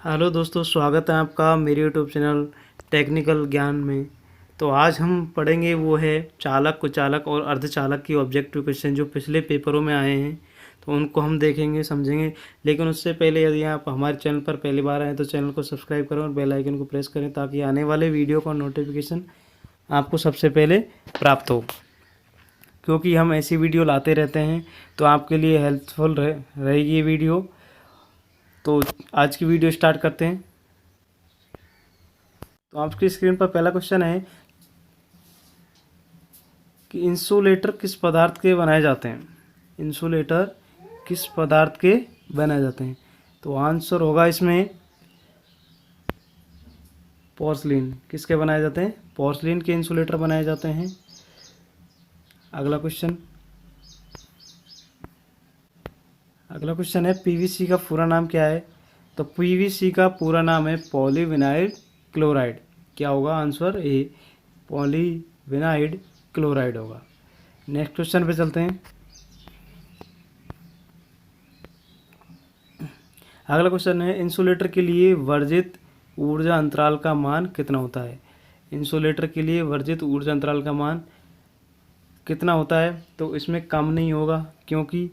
Hello दोस्तों, स्वागत है आपका मेरे यूट्यूब चैनल टेक्निकल ज्ञान में। तो आज हम पढ़ेंगे वो है चालक, कुचालक और अर्धचालक की ऑब्जेक्टिव क्वेश्चन जो पिछले पेपरों में आए हैं। तो उनको हम देखेंगे, समझेंगे। लेकिन उससे पहले यदि आप हमारे चैनल पर पहली बार आए तो चैनल को सब्सक्राइब करें और बेल आइकन को प्रेस करें ताकि आने वाले वीडियो का नोटिफिकेशन आपको सबसे पहले प्राप्त हो, क्योंकि हम ऐसी वीडियो लाते रहते हैं। तो आपके लिए हेल्पफुल रहेगी ये वीडियो। तो आज की वीडियो स्टार्ट करते हैं। तो आपकी स्क्रीन पर पहला क्वेश्चन है कि इंसुलेटर किस पदार्थ के बनाए जाते हैं। इंसुलेटर किस पदार्थ के बनाए जाते हैं? तो आंसर होगा इसमें पोर्सलिन। किसके बनाए जाते हैं? पोर्सलिन के इंसुलेटर बनाए जाते हैं। अगला क्वेश्चन है पीवीसी का पूरा नाम क्या है? तो पीवीसी का पूरा नाम है पॉलीविनाइल क्लोराइड। क्या होगा? आंसर ए, पॉलीविनाइल क्लोराइड होगा। नेक्स्ट क्वेश्चन पे चलते हैं। अगला क्वेश्चन है इंसुलेटर के लिए वर्जित ऊर्जा अंतराल का मान कितना होता है? इंसुलेटर के लिए वर्जित ऊर्जा अंतराल का मान कितना होता है? तो इसमें कम नहीं होगा, क्योंकि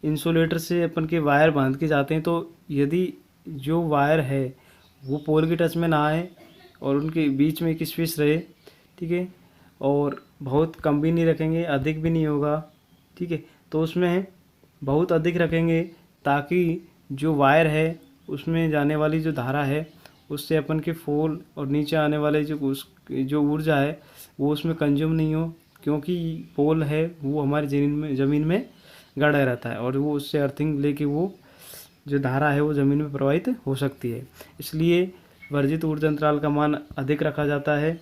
इंसुलेटर से अपन के वायर बांध के जाते हैं। तो यदि जो वायर है वो पोल के टच में ना आए और उनके बीच में एक स्पेस रहे, ठीक है, और बहुत कम भी नहीं रखेंगे, अधिक भी नहीं होगा, ठीक है। तो उसमें बहुत अधिक रखेंगे ताकि जो वायर है उसमें जाने वाली जो धारा है उससे अपन के पोल और नीचे आने वाले जो ऊर्जा है वो उसमें कंज्यूम नहीं हो, क्योंकि पोल है वो हमारी ज़मीन में गड़ा रहता है और वो उससे अर्थिंग लेके वो जो धारा है वो ज़मीन में प्रवाहित हो सकती है। इसलिए वर्जित ऊर्जा अंतराल का मान अधिक रखा जाता है।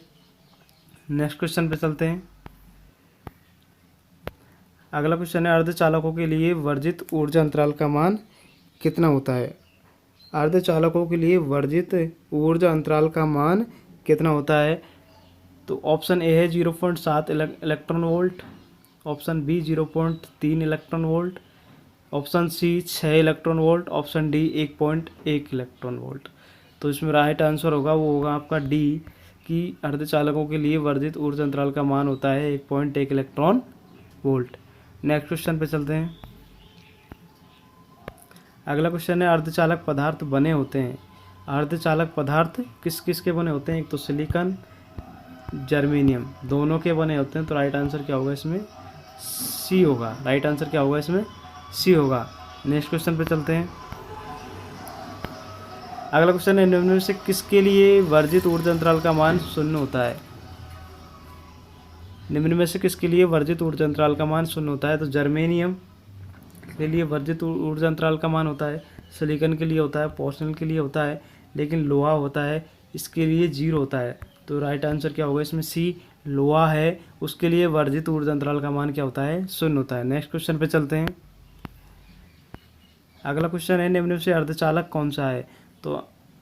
नेक्स्ट क्वेश्चन पे चलते हैं। अगला क्वेश्चन है अर्धचालकों के लिए वर्जित ऊर्जा अंतराल का मान कितना होता है? अर्धचालकों के लिए वर्जित ऊर्जा अंतराल का मान कितना होता है? तो ऑप्शन ए है 0.7 electron volt, option B 0.3 electron volt, option C 6 electron volt, option D 1.1 electron volt. तो इसमें राइट आंसर होगा वो होगा आपका डी, कि अर्धचालकों के लिए वर्जित ऊर्जा अंतराल का मान होता है 1.1 इलेक्ट्रॉन वोल्ट। नेक्स्ट क्वेश्चन पे चलते हैं। अगला क्वेश्चन है अर्धचालक पदार्थ बने होते हैं। अर्धचालक पदार्थ किस किस के बने होते हैं? एक तो सिलिकॉन, जर्मेनियम, दोनों के बने होते हैं। तो राइट आंसर क्या होगा इसमें? सी होगा। राइट आंसर क्या होगा इसमें? सी होगा। नेक्स्ट क्वेश्चन पे चलते हैं। अगला क्वेश्चन है निम्न में से किसके लिए वर्जित ऊर्जा अंतराल का मान 0 होता है? निम्न में से किसके लिए वर्जित ऊर्जा अंतराल का मान 0 होता है? तो जर्मेनियम के लिए वर्जित ऊर्जा अंतराल का मान होता है, सिलिकॉन के लिए होता है, पोर्सलिन के लिए होता है, लेकिन लोहा होता है इसके लिए 0 होता है। तो राइट आंसर क्या होगा इसमें? सी, लोहा है उसके लिए वर्जित ऊर्जा अंतराल का मान क्या होता है? 0 होता है। नेक्स्ट क्वेश्चन पे चलते हैं। अगला क्वेश्चन है निम्न में से अर्धचालक कौन सा है? तो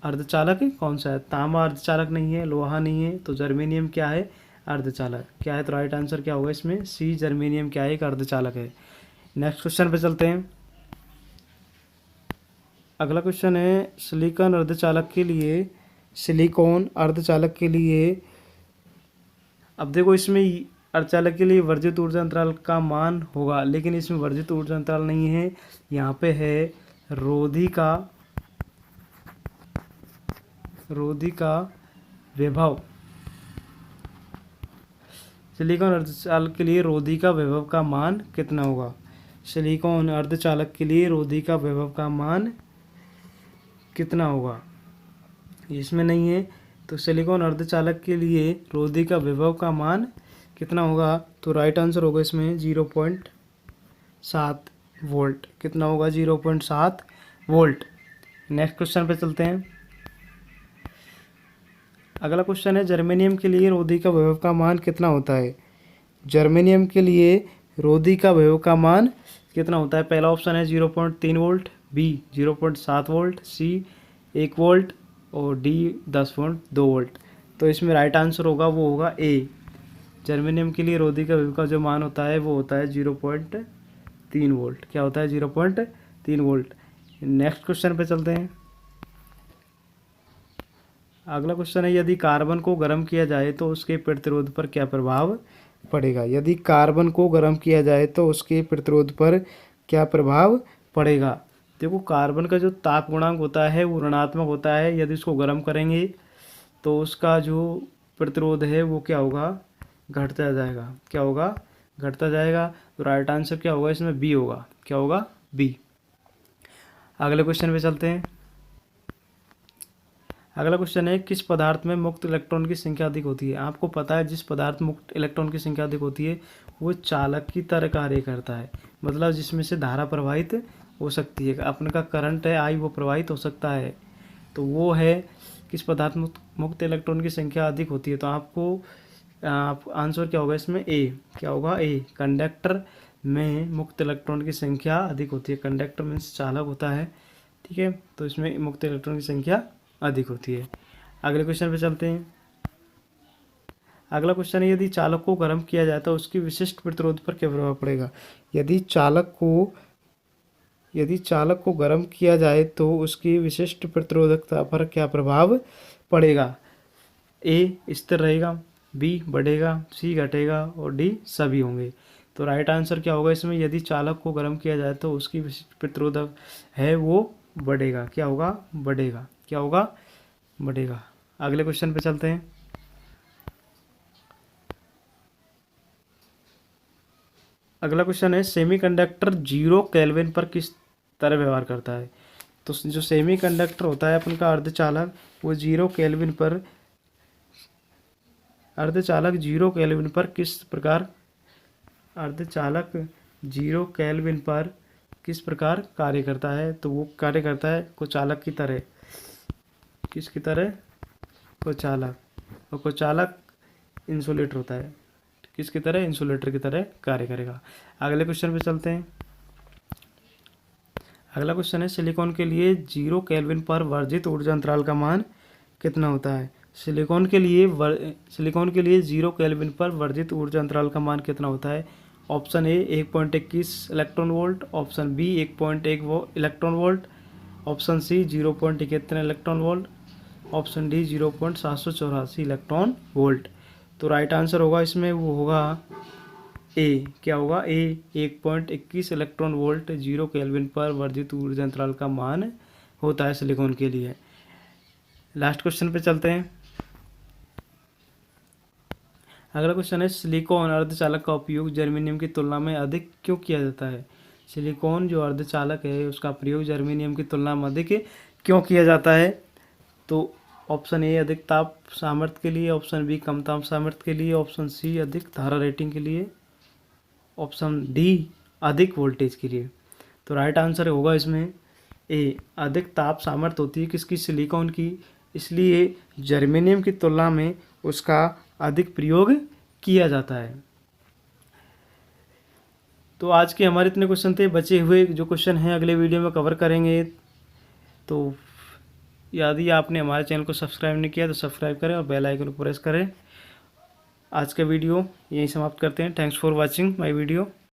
अर्धचालक कौन सा है? तांबा अर्धचालक नहीं है, लोहा नहीं है, तो जर्मेनियम क्या है? अर्धचालक क्या है? तो राइट आंसर क्या होगा इसमें? सी, जर्मेनियम क्या है? एक अर्धचालक है। नेक्स्ट क्वेश्चन पे चलते हैं। अगला क्वेश्चन है सिलिकॉन अर्धचालक के लिए, सिलिकॉन अर्धचालक के लिए, अब देखो इसमें अर्धचालक के लिए वर्जित ऊर्जा अंतराल का मान होगा, लेकिन इसमें वर्जित ऊर्जा अंतराल नहीं है, यहाँ पे है रोधी का वैभव। सिलिकॉन अर्धचालक के लिए रोधी का वैभव का मान कितना होगा? सिलिकॉन अर्धचालक के लिए रोधी का वैभव का मान कितना होगा? इसमें नहीं है। तो सिलिकॉन अर्धचालक के लिए रोधी का वैभव का मान कितना होगा? तो राइट आंसर होगा इसमें 0.7 वोल्ट। कितना होगा? 0.7 वोल्ट। नेक्स्ट क्वेश्चन पे चलते हैं। अगला क्वेश्चन है जर्मेनियम के लिए रोधी का वैभव का मान कितना होता है? जर्मेनियम के लिए रोधी का वैभव का मान कितना होता है? पहला ऑप्शन है 0.3 वोल्ट, बी 0.7 वोल्ट, सी 1 वोल्ट और डी 10.2 वोल्ट। तो इसमें राइट आंसर होगा वो होगा ए, जर्मेनियम के लिए रोधी का वैभव का जो मान होता है वो होता है 0.3 वोल्ट। क्या होता है? 0.3 वोल्ट। नेक्स्ट क्वेश्चन पे चलते हैं। अगला क्वेश्चन है, यदि कार्बन को गर्म किया जाए तो उसके प्रतिरोध पर क्या प्रभाव पड़ेगा। यदि कार्बन को गर्म किया जाए तो उसके प्रतिरोध पर क्या प्रभाव पड़ेगा। देखो, कार्बन का जो ताप गुणांक होता है वो ऋणात्मक होता है। यदि उसको गर्म करेंगे तो उसका जो प्रतिरोध है वो क्या होगा, घटता जाएगा। क्या होगा, घटता जाएगा। तो राइट आंसर क्या होगा इसमें, बी होगा। क्या होगा, बी। अगले क्वेश्चन पे चलते हैं। अगला क्वेश्चन है, किस पदार्थ में मुक्त इलेक्ट्रॉन की संख्या अधिक होती है। आपको पता है जिस पदार्थ में मुक्त इलेक्ट्रॉन की संख्या अधिक होती है वो चालक की तरह कार्य करता है, मतलब जिसमें से धारा प्रवाहित हो सकती है, अपने का करंट है आई वो प्रवाहित हो सकता है। तो वो है किस पदार्थ में मुक्त इलेक्ट्रॉन की संख्या अधिक होती है। तो आपको आंसर क्या होगा इसमें, ए। क्या होगा, ए। कंडक्टर में मुक्त इलेक्ट्रॉन की संख्या अधिक होती है। कंडक्टर मीन्स चालक होता है, ठीक है। तो इसमें मुक्त इलेक्ट्रॉन की संख्या अधिक होती है। अगले क्वेश्चन पे चलते हैं। अगला क्वेश्चन है, यदि चालक को गर्म किया जाए तो उसकी विशिष्ट प्रतिरोध पर क्या प्रभाव पड़ेगा। यदि चालक को गर्म किया जाए तो उसकी विशिष्ट प्रतिरोधकता पर क्या प्रभाव पड़ेगा। ए स्थिर रहेगा, बी बढ़ेगा, सी घटेगा और डी सभी होंगे। तो राइट आंसर क्या होगा इसमें, यदि चालक को गर्म किया जाए तो उसकी विशिष्ट प्रतिरोधक है वो बढ़ेगा। क्या होगा, बढ़ेगा। क्या होगा, बढ़ेगा। अगले क्वेश्चन पे चलते हैं। अगला क्वेश्चन है, सेमीकंडक्टर 0 केल्विन पर किस तरह व्यवहार करता है। तो जो सेमीकंडक्टर होता है अपन का अर्धचालक, वो 0 केल्विन पर अर्धचालक 0 केल्विन पर किस प्रकार कार्य करता है। तो वो कार्य करता है कुचालक की तरह। किसकी तरह, कुचालक। और कुचालक इंसुलेटर होता है, किसकी तरह, इंसुलेटर की तरह कार्य करेगा। अगले क्वेश्चन पे चलते हैं। अगला क्वेश्चन है, सिलिकॉन के लिए 0 केल्विन पर वर्जित ऊर्जा अंतराल का मान कितना होता है। सिलिकॉन के लिए 0 केल्विन पर वर्जित ऊर्जा अंतराल का मान कितना होता है। Option A 1.21 electron volt, option B 1.1 electron volt, option C 0.71 electron volt, option D 0.784 electron volt. तो राइट आंसर होगा इसमें वो होगा ए। क्या होगा, ए 1.21 इलेक्ट्रॉन वोल्ट 0 केल्विन पर वर्जित ऊर्जा अंतराल का मान होता है सिलिकॉन के लिए। लास्ट क्वेश्चन पे चलते हैं। अगला क्वेश्चन है, सिलिकॉन अर्धचालक का उपयोग जर्मेनियम की तुलना में अधिक क्यों किया जाता है। सिलिकॉन जो अर्धचालक है उसका प्रयोग जर्मेनियम की तुलना में अधिक क्यों किया जाता है। तो ऑप्शन ए अधिक ताप सामर्थ्य के लिए, ऑप्शन बी कम ताप सामर्थ्य के लिए, ऑप्शन सी अधिक धारा रेटिंग के लिए, ऑप्शन डी अधिक वोल्टेज के लिए। तो राइट आंसर होगा इसमें ए, अधिक ताप सामर्थ्य होती है किसकी, सिलिकॉन की, इसलिए जर्मेनियम की तुलना में उसका अधिक प्रयोग किया जाता है। तो आज के हमारे इतने क्वेश्चन थे, बचे हुए जो क्वेश्चन हैं अगले वीडियो में कवर करेंगे। तो यदि आपने हमारे चैनल को सब्सक्राइब नहीं किया तो सब्सक्राइब करें और बेल आइकन को प्रेस करें। आज का वीडियो यहीं समाप्त करते हैं। Thanks for watching my video.